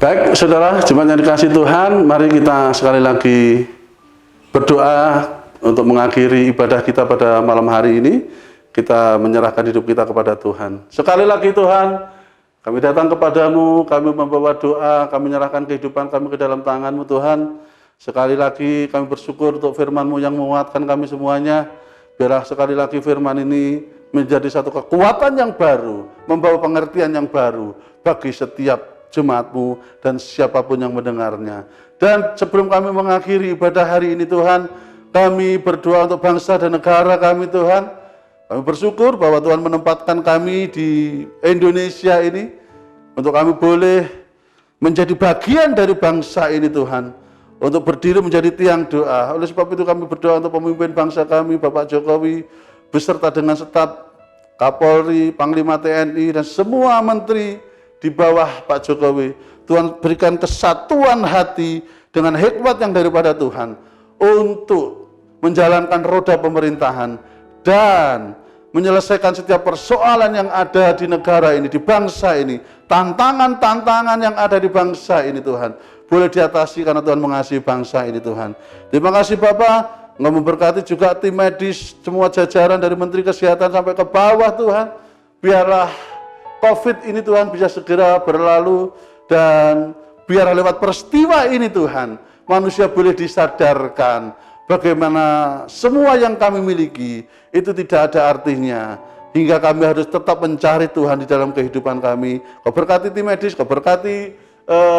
Baik, saudara, jemaat yang dikasihi Tuhan, mari kita sekali lagi berdoa untuk mengakhiri ibadah kita pada malam hari ini. Kita menyerahkan hidup kita kepada Tuhan. Sekali lagi Tuhan, kami datang kepadamu, kami membawa doa, kami menyerahkan kehidupan kami ke dalam tangan-Mu Tuhan. Sekali lagi kami bersyukur untuk firman-Mu yang menguatkan kami semuanya. Biarlah sekali lagi firman ini menjadi satu kekuatan yang baru, membawa pengertian yang baru bagi setiap jemaat-Mu dan siapapun yang mendengarnya. Dan sebelum kami mengakhiri ibadah hari ini Tuhan, kami berdoa untuk bangsa dan negara kami Tuhan. Kami bersyukur bahwa Tuhan menempatkan kami di Indonesia ini untuk kami boleh menjadi bagian dari bangsa ini Tuhan, untuk berdiri menjadi tiang doa. Oleh sebab itu kami berdoa untuk pemimpin bangsa kami, Bapak Jokowi, beserta dengan staf Kapolri, Panglima TNI, dan semua menteri di bawah Pak Jokowi. Tuhan berikan kesatuan hati dengan hikmat yang daripada Tuhan untuk menjalankan roda pemerintahan dan menyelesaikan setiap persoalan yang ada di negara ini, di bangsa ini. Tantangan-tantangan yang ada di bangsa ini Tuhan boleh diatasi karena Tuhan mengasihi bangsa ini Tuhan. Terima kasih Bapak, Engkau memberkati juga tim medis, semua jajaran dari Menteri Kesehatan sampai ke bawah Tuhan. Biarlah COVID ini Tuhan bisa segera berlalu, dan biar lewat peristiwa ini Tuhan, manusia boleh disadarkan bagaimana semua yang kami miliki itu tidak ada artinya, hingga kami harus tetap mencari Tuhan di dalam kehidupan kami. Kau berkati tim medis, Kau berkati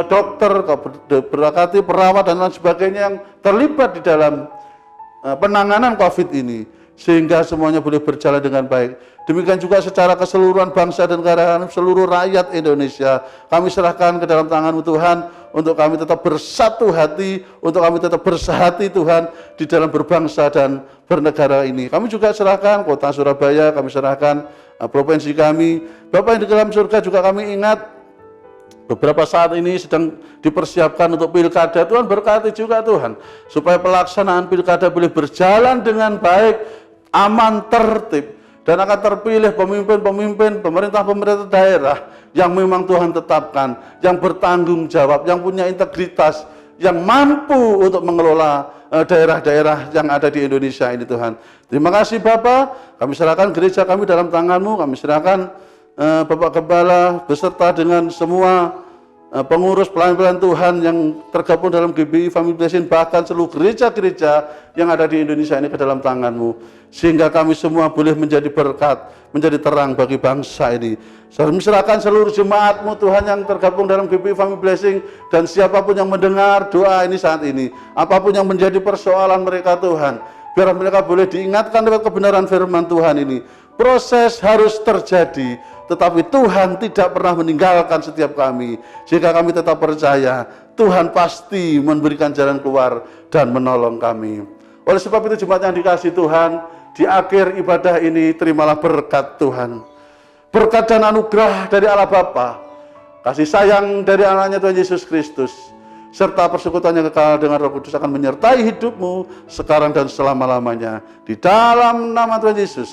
dokter, Kau berkati perawat dan lain sebagainya yang terlibat di dalam penanganan COVID ini, sehingga semuanya boleh berjalan dengan baik. Demikian juga secara keseluruhan bangsa dan negara, seluruh rakyat Indonesia, kami serahkan ke dalam tangan-Mu Tuhan, untuk kami tetap bersatu hati, untuk kami tetap bersehati Tuhan di dalam berbangsa dan bernegara ini. Kami juga serahkan kota Surabaya, kami serahkan provinsi kami. Bapak yang di dalam surga, juga kami ingat beberapa saat ini sedang dipersiapkan untuk pilkada. Tuhan berkati juga Tuhan, supaya pelaksanaan pilkada boleh berjalan dengan baik, aman, tertib, dan akan terpilih pemimpin-pemimpin, pemerintah-pemerintah daerah yang memang Tuhan tetapkan, yang bertanggung jawab, yang punya integritas, yang mampu untuk mengelola daerah-daerah yang ada di Indonesia ini Tuhan. Terima kasih Bapak, kami serahkan gereja kami dalam tangan-Mu, kami serahkan Bapak Gembala beserta dengan semua pengurus pelayan-pelayan Tuhan yang tergabung dalam GBI Family Blessing, bahkan seluruh gereja-gereja yang ada di Indonesia ini ke dalam tangan-Mu, sehingga kami semua boleh menjadi berkat, menjadi terang bagi bangsa ini. Saya serahkan seluruh jemaat-Mu Tuhan yang tergabung dalam GBI Family Blessing, dan siapapun yang mendengar doa ini saat ini, apapun yang menjadi persoalan mereka Tuhan, biar mereka boleh diingatkan lewat kebenaran firman Tuhan ini. Proses harus terjadi, tetapi Tuhan tidak pernah meninggalkan setiap kami, sehingga kami tetap percaya Tuhan pasti memberikan jalan keluar dan menolong kami. Oleh sebab itu jemaat yang dikasihi Tuhan, di akhir ibadah ini terimalah berkat Tuhan, berkat dan anugerah dari Allah Bapa, kasih sayang dari anaknya Tuhan Yesus Kristus, serta persekutuan yang kekal dengan Roh Kudus akan menyertai hidupmu sekarang dan selama-lamanya. Di dalam nama Tuhan Yesus,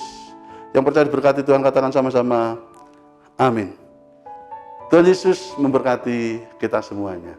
yang percaya diberkati Tuhan katakan sama-sama, amin. Tuhan Yesus memberkati kita semuanya.